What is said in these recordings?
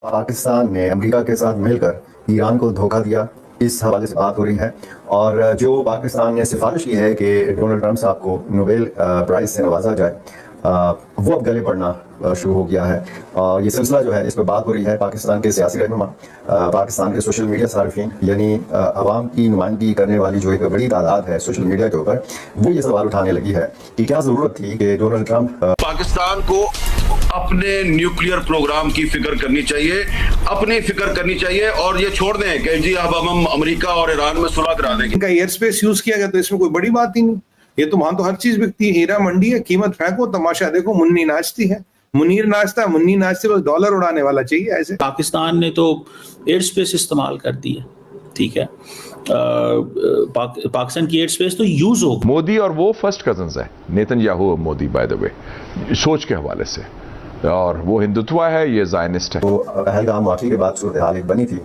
पाकिस्तान ने अमेरिका के साथ मिलकर ईरान को धोखा दिया, इस हवाले से बात हो रही है। और जो पाकिस्तान ने सिफारिश की है कि डोनाल्ड ट्रंप साहब को नोबेल प्राइज़ से नवाजा जाए, वो अब गले पड़ना शुरू हो गया है। और ये सिलसिला जो है, इस पर बात हो रही है। पाकिस्तान के सियासी रहनुमा, पाकिस्तान के सोशल मीडिया सार्फिन, यानी अवाम की नुमाइंदगी करने वाली जो एक बड़ी तादाद है सोशल मीडिया के ऊपर, वो ये सवाल उठाने लगी है कि क्या ज़रूरत थी कि डोनाल्ड ट्रंप पाकिस्तान को अपने न्यूक्लियर प्रोग्राम की फिक्र करनी चाहिए, अपनी फिक्र करनी चाहिए, और ये छोड़ दें कि जी अब हम अमेरिका और ईरान में सुलह करा देंगे। इनका एयर स्पेस यूज किया गया तो इसमें कोई बड़ी बात ही नहीं। ये तो वहां तो हर चीज बिकती है, हीरा मंडी है, कीमत फेंको, तमाशा देखो। मुन्नी नाचती है, मुनीर नाचता है, मुन्नी नाचती है, बस डॉलर उड़ाने वाला चाहिए ऐसे। पाकिस्तान ने तो एयर स्पेस इस्तेमाल कर दी है, ठीक है। पाकिस्तान की एयर स्पेस तो यूज हो। मोदी और वो फर्स्ट कजन्स है, नेतन्याहू और मोदी, बाय द वे, सोच के हवाले से, और वो हिंदुत्व है, ये ज़ायनिस्ट है। तो पहलगाम वाक़ई के बाद सूरत हाल एक बनी थी।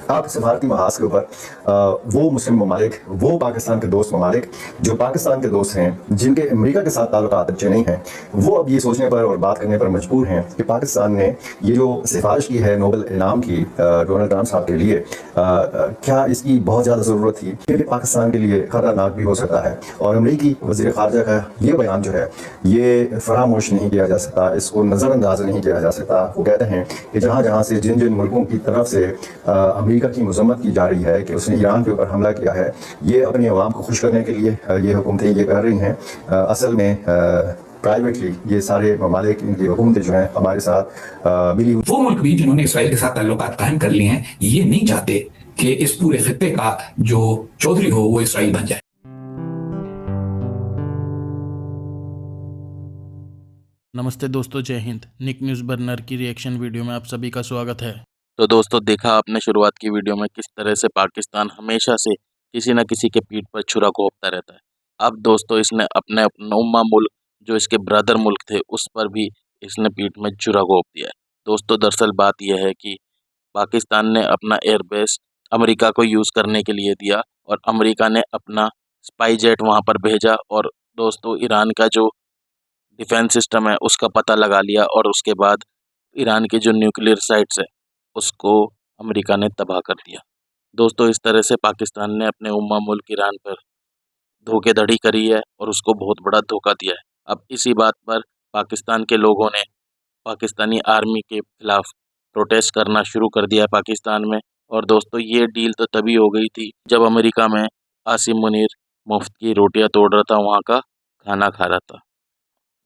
आप सफारती महाज के ऊपर वो मुस्लिम ममालिक, वो पाकिस्तान के दोस्त ममालिक जो पाकिस्तान के दोस्त हैं, जिनके अमेरिका के साथ ताल्लुकात अच्छे नहीं हैं, वो अब ये सोचने पर और बात करने पर मजबूर हैं कि पाकिस्तान ने ये जो सिफारिश की है नोबेल इनाम की डोनाल्ड ट्रंप साहब के लिए, क्या इसकी बहुत ज़्यादा ज़रूरत थी, क्योंकि पाकिस्तान के लिए ख़तरनाक भी हो सकता है। और अमरीकी वज़ीर ख़ारजा का ये बयान जो है, ये फरामोश नहीं किया जा सकता, इसको नज़रअंदाज नहीं किया जा सकता। वो कहते हैं कि जहाँ जहाँ से जिन जिन मुल्कों की तरफ से अमेरिका की मजम्मत की जा रही है कि उसने ईरान के ऊपर हमला किया है, ये अपनी अवाम को खुश करने के लिए ये हुकूमतें ये कर रही हैं। असल में प्राइवेटली ये सारे ममालिक, इनकी हुकूमतें जो हैं हमारे साथ मिली। वो मुल्क भी जिन्होंने इसराइल के साथ ताल्लुकात कायम कर लिए हैं, ये नहीं चाहते कि इस पूरे खित्ते का जो चौधरी हो वो इसराइल बन जाए। नमस्ते दोस्तों, जय हिंद। निक न्यूज़ बर्नर की रिएक्शन वीडियो में आप सभी का स्वागत है। तो दोस्तों, देखा आपने शुरुआत की वीडियो में किस तरह से पाकिस्तान हमेशा से किसी न किसी के पीठ पर छुरा घोंपता रहता है। अब दोस्तों इसने अपने उम्मा मुल्क, जो इसके ब्रदर मुल्क थे, उस पर भी इसने पीठ में छुरा घोंप दिया है। दोस्तों दरअसल बात यह है कि पाकिस्तान ने अपना एयरबेस अमेरिका को यूज़ करने के लिए दिया, और अमेरिका ने अपना स्पाई जेट वहाँ पर भेजा, और दोस्तों ईरान का जो डिफेंस सिस्टम है उसका पता लगा लिया, और उसके बाद ईरान की जो न्यूक्लियर साइट्स है उसको अमेरिका ने तबाह कर दिया। दोस्तों इस तरह से पाकिस्तान ने अपने उम्मा मुल्क ईरान पर धोखेधड़ी करी है और उसको बहुत बड़ा धोखा दिया है। अब इसी बात पर पाकिस्तान के लोगों ने पाकिस्तानी आर्मी के खिलाफ प्रोटेस्ट करना शुरू कर दिया पाकिस्तान में। और दोस्तों ये डील तो तभी हो गई थी जब अमेरिका में आसिम मुनीर मुफ्त की रोटियां तोड़ रहा था, वहाँ का खाना खा रहा था।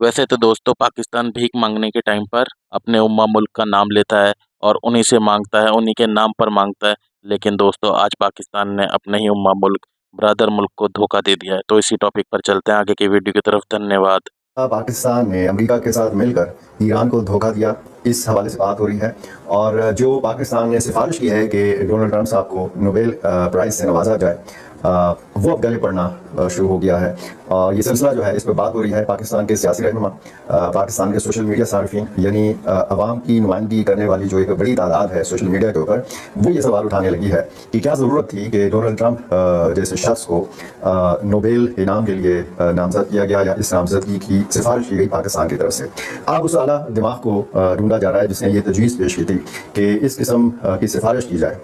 वैसे तो दोस्तों पाकिस्तान भीख मांगने के टाइम पर अपने उम्मा मुल्क का नाम लेता है और उन्हीं से मांगता है, उन्हीं के नाम पर मांगता है। लेकिन दोस्तों आज पाकिस्तान ने अपने ही उम्मा मुल्क, ब्रदर मुल्क को धोखा दे दिया है। तो इसी टॉपिक पर चलते हैं आगे की वीडियो की तरफ। धन्यवाद। पाकिस्तान ने अमेरिका के साथ मिलकर ईरान को धोखा दिया, इस हवाले से बात हो रही है। और जो पाकिस्तान ने सिफारिश की है कि डोनाल्ड ट्रंप साहब को नोबेल प्राइज़ से नवाजा जाए, वो अब गले पड़ना शुरू हो गया है। और ये सिलसिला जो है, इस पर बात हो रही है। पाकिस्तान के सियासी रहनुमा, पाकिस्तान के सोशल मीडिया सार्फिन, यानी अवाम की नुमाइंदगी करने वाली जो एक बड़ी तादाद है सोशल मीडिया के ऊपर, वो ये सवाल उठाने लगी है कि क्या ज़रूरत थी कि डोनाल्ड ट्रंप जैसे शख्स को नोबेल इनाम के लिए नामजद किया गया, या इस नामजदगी की सिफारिश की गई पाकिस्तान की तरफ से। अब उस आला दिमाग को ढूंढा जा रहा है जिसने ये तजवीज़ पेश की थी कि इस किस्म की सिफारिश की जाए।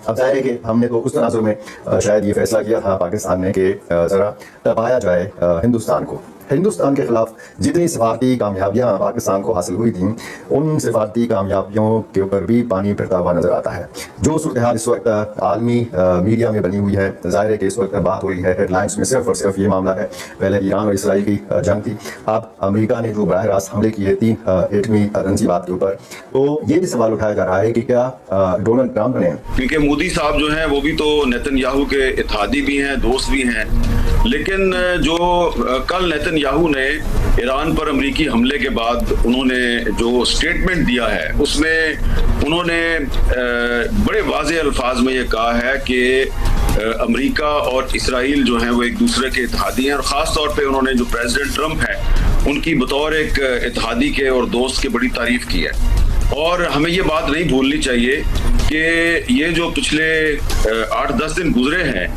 अब जाहिर है कि हमने तो उस तनाजुर में शायद ये फैसला किया था पाकिस्तान ने कि ज़रा तपाया जाए हिंदुस्तान को। हिंदुस्तान के ख़िलाफ़ जितनी सफारती कामयाबियाँ पाकिस्तान को हासिल हुई थीं, उन सफारती कामयाबियों के ऊपर भी पानी फिरता हुआ नज़र आता है। जो सूरत हाल इस वक्त आलमी मीडिया में बनी हुई है, ज़ाहिर है कि इस वक्त बात हो रही है हेडलाइंस में सिर्फ और सिर्फ ये मामला है। पहले ईरान और इसराइल की जंग थी, अब अमेरिका ने जो बराह रास्त हमले किए 3 एटमी तंजीबात के ऊपर, तो ये भी सवाल उठाया जा रहा है कि क्या डोनाल्ड ट्रंप ने, क्योंकि मोदी साहब जो हैं वो भी तो नेतन्याहू के इत्तेहादी भी हैं, दोस्त भी हैं, लेकिन जो कल नेतन्याहू ने ईरान पर अमेरिकी हमले के बाद उन्होंने जो स्टेटमेंट दिया है, उसमें उन्होंने बड़े वाज़ेह अल्फाज में ये कहा है कि अमेरिका और इसराइल जो हैं वो एक दूसरे के इत्तेहादी हैं, और ख़ास तौर पे उन्होंने जो प्रेसिडेंट ट्रंप है उनकी बतौर एक इत्तेहादी के और दोस्त के बड़ी तारीफ की है। और हमें ये बात नहीं भूलनी चाहिए कि ये जो पिछले 8-10 दिन गुजरे हैं,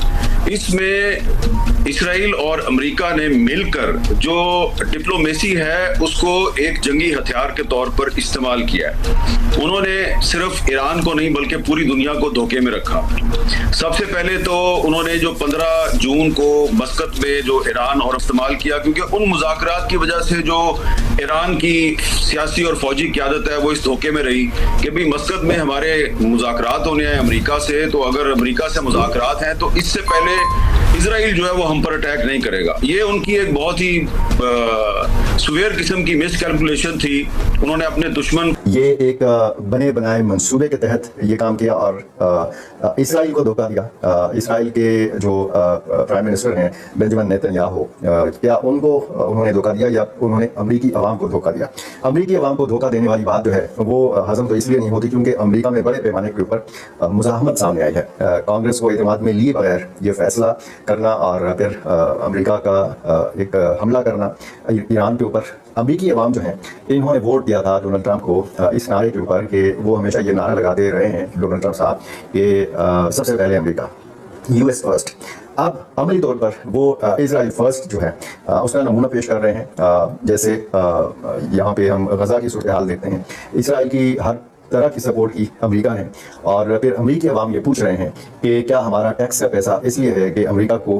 इसमें इसराइल और अमेरिका ने मिलकर जो डिप्लोमेसी है उसको एक जंगी हथियार के तौर पर इस्तेमाल किया है। उन्होंने सिर्फ ईरान को नहीं बल्कि पूरी दुनिया को धोखे में रखा। सबसे पहले तो उन्होंने जो 15 जून को मस्कत में जो ईरान और इस्तेमाल किया, क्योंकि उन मुज़ाकरात की वजह से जो ईरान की सियासी और फौजी क़यादत है वो इस धोखे में रही कि भाई मस्कत में हमारे मुज़ाकरात होने हैं अमेरिका से, तो अगर अमेरिका से मुज़ाकरात हैं तो इससे पहले इजराइल जो है वो हम पर अटैक नहीं करेगा। ये उनकी एक बहुत ही सुवेर किस्म की मिस कैलकुलेशन थी। उन्होंने अपने दुश्मन ये एक बने बनाए मंसूबे के तहत ये काम किया और इसराइल को धोखा दिया। इसराइल के जो प्राइम मिनिस्टर हैं बेंजामिन नेतन्याहू, क्या उनको उन्होंने धोखा दिया या उन्होंने अमरीकी अवाम को धोखा दिया? अमरीकी अवाम को धोखा देने वाली बात जो है वो हजम तो इसलिए नहीं होती क्योंकि अमरीका में बड़े पैमाने के ऊपर मुज़ाहमत सामने आई है। कांग्रेस को इत्मीनान में लिए बगैर ये फैसला करना और फिर अमेरिका का एक हमला करना ईरान के ऊपर, अमरीकी अवाम जो हैं इन्होंने वोट दिया था डोनाल्ड ट्रंप को इस नारे के ऊपर कि वो हमेशा ये नारा लगाते रहे हैं डोनाल्ड ट्रंप साहब कि सबसे पहले अमेरिका, यूएस फर्स्ट। अब अमली तौर पर वो इजराइल फर्स्ट जो है उसका नमूना पेश कर रहे हैं। जैसे यहाँ पे हम गजा की सूरत हाल देखते हैं, इसराइल की हर तरह की सपोर्ट की अमेरिका ने, और फिर अमेरिकी अवाम ये पूछ रहे हैं कि क्या हमारा टैक्स का पैसा इसलिए है कि अमेरिका को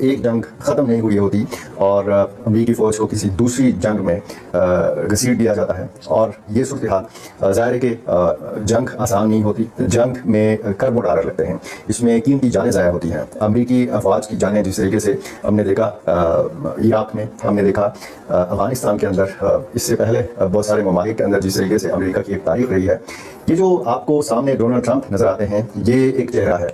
एक जंग ख़त्म नहीं हुई होती और अमेरिकी फ़ौज को किसी दूसरी जंग में घसीट दिया जाता है। और ये सूरत हाल ज़ाहिर है कि जंग आसान नहीं होती, जंग में खरबों डॉलर लगते हैं, इसमें कीमती जानें ज़ाया होती हैं। अमेरिकी अफवाज की जानें जिस तरीके से हमने देखा इराक़ में, हमने देखा अफ़गानिस्तान के अंदर, इससे पहले बहुत सारे ममालिक के अंदर जिस तरीके से अमेरिका की एक तारीख रही है। ये जो आपको सामने डोनाल्ड ट्रंप नजर आते हैं ये एक चेहरा है,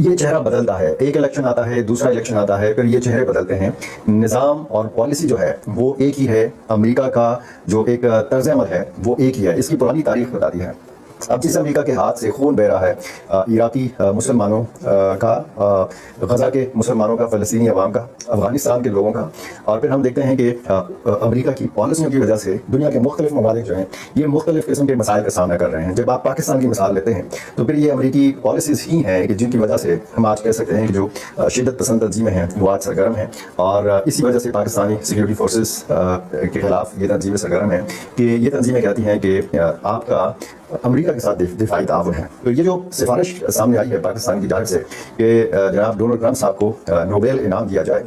ये चेहरा बदलता है, एक इलेक्शन आता है, दूसरा इलेक्शन आता है, फिर ये चेहरे बदलते हैं। निज़ाम और पॉलिसी जो है वो एक ही है, अमेरिका का जो एक तर्ज अमल है वो एक ही है, इसकी पुरानी तारीख बताती है। अब जिस अमेरिका के हाथ से खून बह रहा है इराकी मुसलमानों का, गजा के मुसलमानों का, फ़लस्तीनी अवाम का, अफ़गानिस्तान के लोगों का, और फिर हम देखते हैं कि अमेरिका की पॉलिसियों की वजह से दुनिया के मुख्तलिफ ममालिक जो हैं ये मुख्तलिफ किस्म के मसाइल का सामना कर रहे हैं। जब आप पाकिस्तान की मिसाल लेते हैं तो फिर ये अमेरिकी पॉलिसीज़ ही हैं कि जिनकी वजह से हम आज कह सकते हैं कि जो शिद्दत पसंद तंजीमें हैं वो आज सरगर्म हैं, और इसी वजह से पाकिस्तानी सिक्योरिटी फोर्सेस के ख़िलाफ़ ये तंजीमें सरगर्म हैं कि ये तंजीमें कहती हैं कि आपका अमेरिका के साथ दिफाई ताउन है। तो ये जो सिफारिश सामने आई है पाकिस्तान की जानिब से कि जनाब डोनाल्ड ट्रंप साहब को नोबेल इनाम दिया जाए,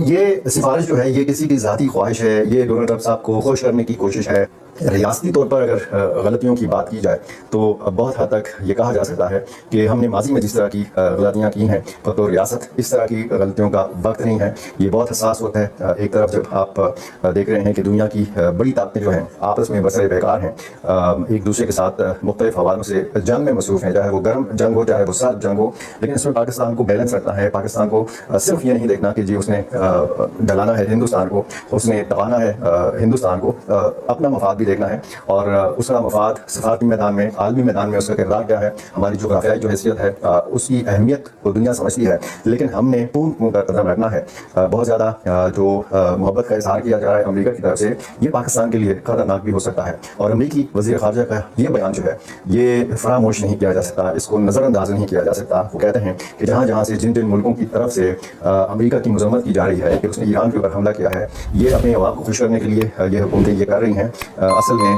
ये सिफारिश जो है ये किसी की ज़ाती ख्वाहिश है, ये डोनाल्ड ट्रंप साहब को खुश करने की कोशिश है। रियासती तौर पर अगर गलतियों की बात की जाए तो बहुत हद तक ये कहा जा सकता है कि हमने माजी में जिस तरह की गलतियाँ की हैं तो रियासत इस तरह की गलतियों का वक्त नहीं है। ये बहुत हसास होता है। एक तरफ जब आप देख रहे हैं कि दुनिया की बड़ी ताकतें जो हैं आपस में बसरे बेकार हैं, एक दूसरे के साथ मुख्तलिफ हवालों से जंग में मसरूफ़ हैं, चाहे वो गर्म जंग हो चाहे वो सर्द जंग हो, लेकिन इसमें पाकिस्तान को बैलेंस रखना है। पाकिस्तान को सिर्फ ये नहीं देखना कि जी उसने डलाना है हिंदुस्तान को, उसने दबाना है हिंदुस्तान को, अपना मफाद भी देखना है और उसका मफाद सफारती मैदान में, आलमी मैदान में उसका किरदार क्या है, हमारी जोग्राफियाई जो हैसियत है उसकी अहमियत को दुनिया समझती है। लेकिन हमने खून का कदम रखना है। बहुत ज़्यादा जो मोहब्बत का इजहार किया जा रहा है अमेरिका की तरफ से, ये पाकिस्तान के लिए खतरनाक भी हो सकता है। और अमेरिकी वज़ीर ख़ारजा का ये बयान जो है ये फरामोश नहीं किया जा सकता, इसको नज़रअंदाज नहीं किया जा सकता। वो कहते हैं कि जहाँ जहाँ से जिन जिन मुल्कों की तरफ से अमेरिका की मज़म्मत की जा रही है कि उसने ईरान के ऊपर हमला किया है, ये अपने अवाम को खुश करने के लिए ये हुकूमतें ये कर रही हैं। असल में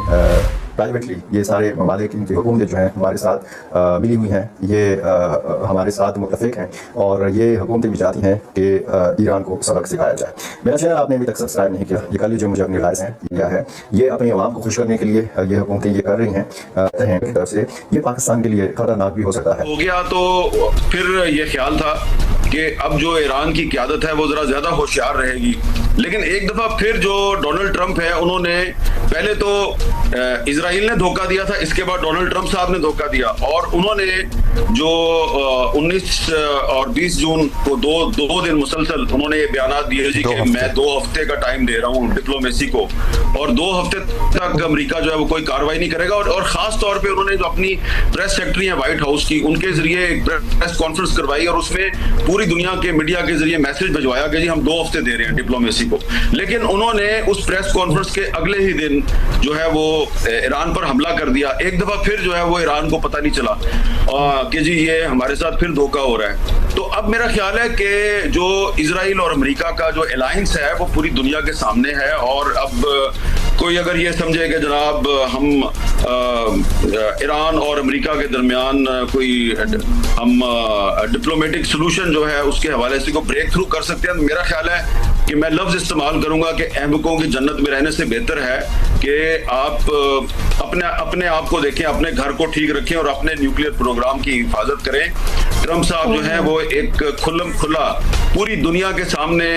प्राइवेटली ये सारे ममालिक इनकी हुकूमतें जो हैं हमारे साथ मिली हुई हैं, ये हमारे साथ मुत्तफ़िक हैं और ये हुकूमतें भी चाहती हैं कि ईरान को सबक सिखाया जाए। मेरा चैनल आपने अभी तक सब्सक्राइब नहीं किया, ये कर लीजिए, मुझे अपनी राय है क्या है। ये अपने अवाम को खुश करने के लिए ये हुकूमतें ये कर रही हैं की तरफ से, ये पाकिस्तान के लिए खतरनाक भी हो सकता है। हो गया तो फिर ये ख्याल था कि अब जो ईरान की क़यादत है वो ज़रा ज़्यादा होशियार रहेगी, लेकिन एक दफ़ा फिर जो डोनाल्ड ट्रंप है उन्होंने पहले तो इजराइल ने धोखा दिया था, इसके बाद डोनाल्ड ट्रंप साहब ने धोखा दिया और उन्होंने जो 19 और 20 जून को दो दिन मुसलसल उन्होंने ये बयान दिए जी कि मैं 2 हफ्ते का टाइम दे रहा हूँ डिप्लोमेसी को और 2 हफ्ते तक अमेरिका जो है वो कोई कार्रवाई नहीं करेगा। और खास तौर पे उन्होंने जो अपनी प्रेस सेक्रेटरी है व्हाइट हाउस की, उनके जरिए एक प्रेस कॉन्फ्रेंस करवाई और उसमें पूरी दुनिया के मीडिया के जरिए मैसेज भिजवाया कि जी हम 2 हफ्ते दे रहे हैं डिप्लोमेसी को। लेकिन उन्होंने उस प्रेस कॉन्फ्रेंस के अगले ही दिन जो है वो ईरान पर हमला कर दिया। एक दफा फिर जो है वो ईरान को पता नहीं चला कि जी ये हमारे साथ फिर धोखा हो रहा है। तो अब मेरा ख्याल है कि जो इजराइल और अमेरिका का जो अलायंस है वो पूरी दुनिया के सामने है, और अब कोई अगर ये समझे कि जनाब हम ईरान और अमेरिका के दरमियान कोई हम डिप्लोमेटिक सोल्यूशन जो है उसके हवाले से को ब्रेक थ्रू कर सकते हैं, तो मेरा ख्याल है कि मैं लफ्ज़ इस्तेमाल करूंगा कि अहमकों की जन्नत में रहने से बेहतर है कि आप अपने आप को देखें, अपने घर को ठीक रखें और अपने न्यूक्लियर प्रोग्राम की हिफाजत करें। ट्रम्प साहब जो है वो एक खुला पूरी दुनिया के सामने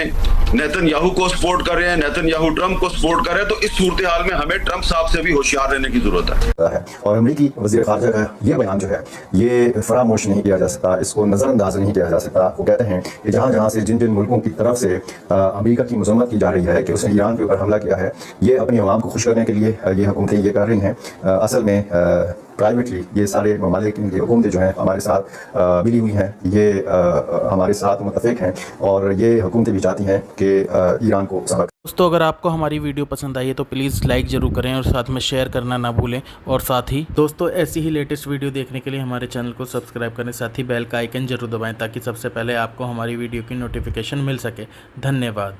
नेतन्याहू को सपोर्ट कर रहे हैं, नेतन्याहू ट्रम्प को सपोर्ट कर रहे हैं, तो इस सूरत हाल में हमें ट्रम्प साहब से भी होशियार रहने की जरूरत है। और अमेरिकी वज़ीर ख़ारजा का ये बयान जो है ये फरामोश नहीं किया जा सकता, इसको नज़रअंदाज नहीं किया जा सकता। वो कहते हैं कि जहाँ जहाँ से जिन जिन मुल्कों की तरफ से अमेरिका की मज़म्मत की जा रही है कि उसने ईरान के ऊपर हमला किया है, ये अपनी अवाम को खुश करने के लिए ये हुकूमतें ये कर रही हैं। असल में प्राइवेटली ये सारे ममालिक की हुकूमतें जो हैं हमारे साथ मिली हुई हैं, ये हमारे साथ मुत्तफ़िक हैं, और ये हुकूमतें भी चाहती हैं कि ईरान को सबक। दोस्तों अगर आपको हमारी वीडियो पसंद आई है तो प्लीज़ लाइक ज़रूर करें और साथ में शेयर करना ना भूलें। और साथ ही दोस्तों ऐसी ही लेटेस्ट वीडियो देखने के लिए हमारे चैनल को सब्सक्राइब करें, साथ ही बेल का आइकन ज़रूर दबाएं ताकि सबसे पहले आपको हमारी वीडियो की नोटिफिकेशन मिल सके। धन्यवाद।